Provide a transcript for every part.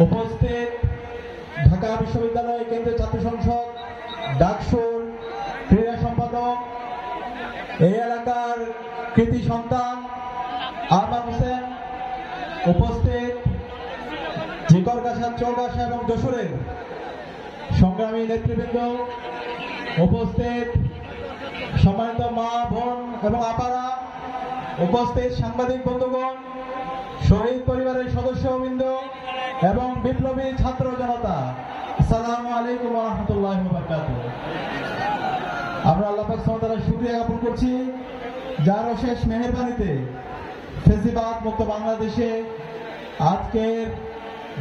উপস্থিত ঢাকা বিশ্ববিদ্যালয় কেন্দ্রীয় ছাত্র সংসদ ডাকসুর ক্রীড়া সম্পাদক, এই এলাকার কৃতি সন্তান আরমান হোসেন, উপস্থিত জিকরগাছা, চৌগাছা এবং যশোরের সংগ্রামী নেতৃবৃন্দ, উপস্থিত সম্মানিত মা, বোন এবং আপারা, উপস্থিত সাংবাদিক বন্ধুগণ, শহীদ পরিবারের সদস্যবৃন্দ এবং বিপ্লবী ছাত্র জনতা, আসসালামু আলাইকুম ওয়া রাহমাতুল্লাহি ওয়া বারাকাতুহু। আমরা আল্লাহ পাক সুবহানাহু ওয়া তাআলার শুকরিয়া জ্ঞাপন করছি, যার অশেষ মেহেরবানিতে ফেসিবাদ মুক্ত বাংলাদেশে আজকের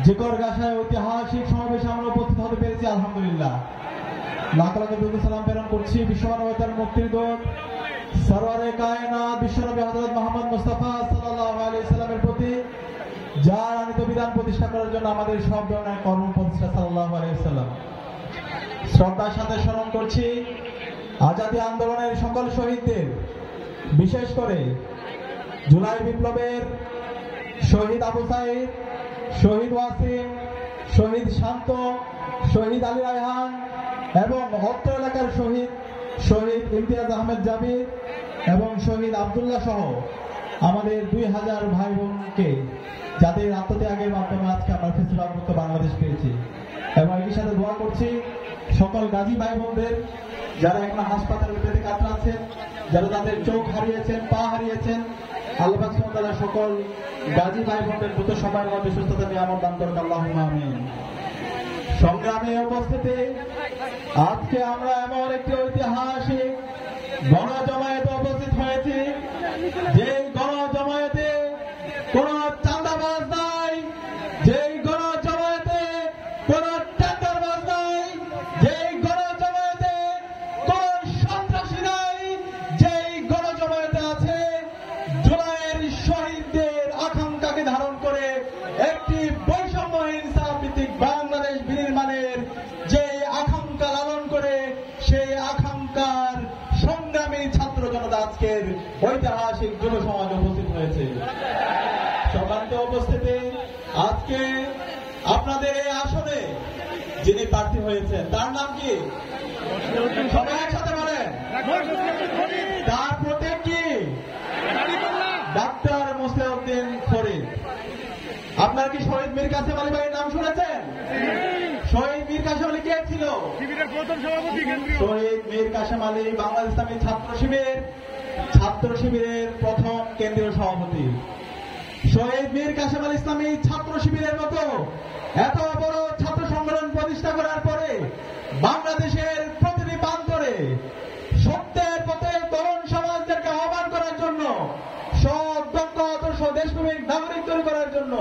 জিকরগাছায় ঐতিহাসিক সমাবেশে আমরা উপস্থিত হতে পেরেছি। আলহামদুলিল্লাহ, লাখ লাখ দুরূদ সালাম প্রেরণ করছি বিশ্বমানবতার মুক্তির দূত সরওয়ারে কায়নাত বিশ্বনবী হযরত মুহাম্মদ মুস্তাফা সাল্লাল্লাহু আলাইহি সাল্লামের প্রতি, যার আনিত বিধান প্রতিষ্ঠা করার জন্য আমাদের সব ধরনের কর্ম প্রতিষ্ঠা সাল্লাল্লাহু আলাইহি সাল্লাম। শ্রদ্ধার সাথে স্মরণ করছি আজাদী আন্দোলনের সকল শহীদদের, বিশেষ করে জুলাই বিপ্লবের শহীদ আবু সাঈদ, শহীদ ওয়াসিম, শহীদ শান্ত, শহীদ আলী রায়হান এবং অত্র এলাকার শহীদ ইমতিয়াজ আহমেদ জাবির এবং শহীদ আব্দুল্লাহ সহ আমাদের 2000 ভাই বোনকে, যাদের আত্মত্যাগের মাধ্যমে আজকে আমরা ফেসিবাদ মুক্ত বাংলাদেশ পেয়েছি। এবং একই সাথে দোয়া করছি সকল গাজী ভাই বোনদের, যারা এখন হাসপাতালের ভিতরে কাতরাচ্ছেন, যারা তাদের চোখ হারিয়েছেন, পা হারিয়েছেন। আল্লাহ পাক সুবহানাহু ওয়া তাআলা সকল গাজী ভাই বোনদের দ্রুত সময়ের মধ্যে সুস্থতা নিয়ামত দান করুন, আল্লাহুম্মা আমিন। সংগ্রামে উপস্থিতি, আজকে আমরা এমন একটি ঐতিহাসিক গণজমায়েতে উপস্থিত হয়েছি, যে গণজমায়েতে কোন চাঁদাবাজ নাই, যে গণজমায়েতে কোন টেন্ডারবাজ নাই, যে গণজমায়েতে কোন সন্ত্রাসী নাই, যে গণজমায়েতে আছে জুলাইয়ের শহীদদের আকাঙ্ক্ষাকে ধারণ করে একটি বৈষম্যহীন ভিত্তিক বাংলাদেশ বিনির্মাণের যে আকাঙ্ক্ষা লালন করে, সেই আকাঙ্ক্ষার সংগ্রামী ছাত্র জনতা আজকের ঐতিহাসিক যুব সমাজে উপস্থিত হয়েছে। সম্মানিত উপস্থিতি, আজকে আপনাদের এই আসনে যিনি প্রার্থী হয়েছেন তার নাম কি? সবাই একসাথে বলেন। তার প্রতীক কি? ডাক্তার মুসলিউদ্দিন ফরিদ। আপনারা কি শহীদ মীর কাসেম আলী ভাইয়ের নাম শুনেছেন? শহীদ মীর কাসেম আলী কে ছিল? শহীদ মীর কাসেম আলী বাংলাদেশ ইসলামী ছাত্র শিবিরের প্রথম কেন্দ্রীয় সভাপতি। শহীদ মীর কাসেম আলী ইসলামী ছাত্র শিবিরের মতো এত বড় ছাত্র সংগঠন প্রতিষ্ঠা করার পরে বাংলাদেশের প্রতিটি প্রান্তরে সত্যের পথে তরুণ সমাজদেরকে আহ্বান করার জন্য, সব দক্ষ আদর্শ দেশপ্রেমিক নাগরিক তৈরি করার জন্য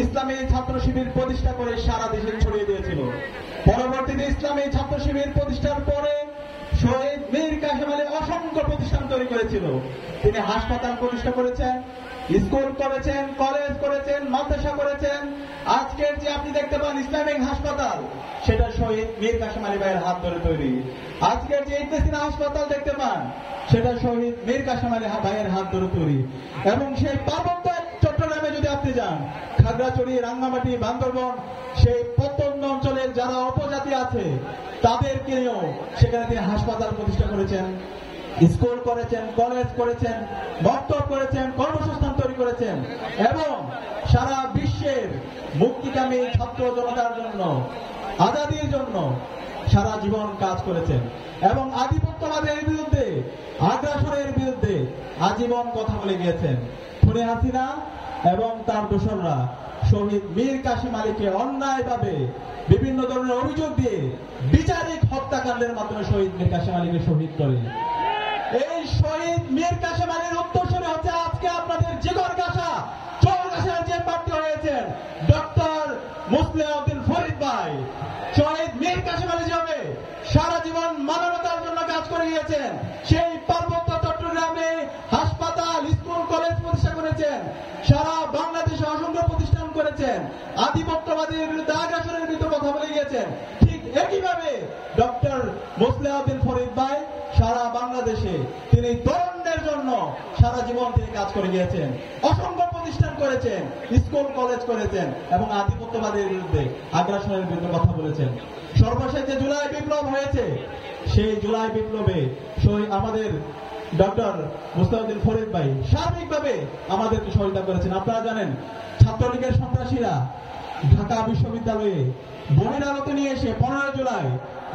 ইসলামী ছাত্র শিবির প্রতিষ্ঠা করে সারা দেশে ছড়িয়ে দিয়েছিল। পরবর্তীতে ইসলামী ছাত্র শিবির প্রতিষ্ঠার পরে শহীদ মীর কাসেম আলী অসংখ্য প্রতিষ্ঠান তৈরি করেছিল। তিনি হাসপাতাল প্রতিষ্ঠা করেছেন, স্কুল করেছেন, কলেজ করেছেন, মাদ্রাসা করেছেন। আজকের যে আপনি দেখতে পান ইসলামিক হাসপাতাল, সেটা শহীদ মীর কাসেম আলী ভাইয়ের হাত ধরে তৈরি। আজকের যে ইবনে সিনা হাসপাতাল দেখতে পান, সেটা শহীদ মীর কাসেম আলী ভাইয়ের হাত ধরে তৈরি। এবং সেই পার্বত্য চট্টগ্রামে যদি আপনি যান, খাগড়াছড়ি, রাঙ্গামাটি, বান্দরবন, সেই প্রত্যন্ত অঞ্চলের যারা উপজাতি আছে তাদেরকে নিয়েও সেখানে তিনি হাসপাতাল প্রতিষ্ঠা করেছেন, স্কুল করেছেন, কলেজ করেছেন, মক্তব করেছেন, কর্মসংস্থান তৈরি করেছেন এবং সারা বিশ্বের মুক্তিকামী ছাত্র জনতার জন্য, আজাদীর জন্য সারা জীবন কাজ করেছেন এবং আধিপত্যবাদের বিরুদ্ধে, আগ্রাসনের বিরুদ্ধে আজীবন কথা বলে গিয়েছেন। খুনি হাসিনা এবং তার দোসররা শহীদ মীর কাসেম আলীকে অন্যায়ভাবে বিভিন্ন ধরনের অভিযোগ দিয়ে বিচারিক হত্যাকাণ্ডের মাধ্যমে শহীদ মীর কাসেম আলীকে শহীদ করে। এই শহীদ মীর কাসেম আলীর উত্তরসূরি হচ্ছে আজকে আপনাদের জিকরগাছা, চৌগাছার যে প্রার্থী হয়েছেন ডক্টর মুসলিউদ্দিন ফরিদ ভাই। শহীদ মীর কাসেম আলী যেভাবে সারা জীবন মানবতার জন্য কাজ করে গিয়েছেন, সেই পার্বত্য চট্টগ্রামে হাসপাতাল, স্কুল, কলেজ প্রতিষ্ঠা করেছেন, সারা বাংলাদেশে অসংখ্য প্রতিষ্ঠান করেছেন, আধিপত্যবাদীর বিরুদ্ধে, আগ্রাসনের বিরুদ্ধে কথা বলে গিয়েছেন। ঠিক একইভাবে ডক্টর মোসলেউদ্দিন ফরিদ ভাই সারা বাংলাদেশে তিনি তরুণদের জন্য সারা জীবন তিনি কাজ করে গিয়েছেন, অসংখ্য প্রতিষ্ঠান করেছেন, স্কুল কলেজ করেছেন এবং আধিপত্যবাদের বিরুদ্ধে আগ্রাসনের বিরুদ্ধে কথা বলেছেন। সর্বশেষ যে জুলাই বিপ্লব হয়েছে সেই জুলাই বিপ্লবে আমাদের ডক্টর মোসলেউদ্দিন ফরিদ ভাই সার্বিকভাবে আমাদেরকে সহায়তা করেছেন। আপনারা জানেন ছাত্রলীগের সন্ত্রাসীরা ঢাকা বিশ্ববিদ্যালয়ে বহিরাগত নিয়ে এসে 15 জুলাই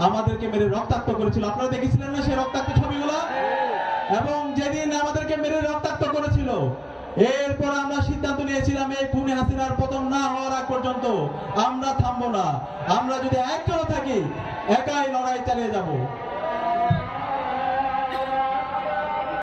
আমাদেরকে মেরে রক্তাক্ত করেছিল। আপনারা দেখেছিলেন না সেই রক্তাক্ত ছবিগুলো? এবং যেদিন আমাদেরকে মেরে রক্তাক্ত করেছিল এরপর আমরা সিদ্ধান্ত নিয়েছিলাম এই খুনি হাসিনার পতন না হওয়ার আগ পর্যন্ত আমরা থামবো না। আমরা যদি একজন থাকি একাই লড়াই চালিয়ে যাব।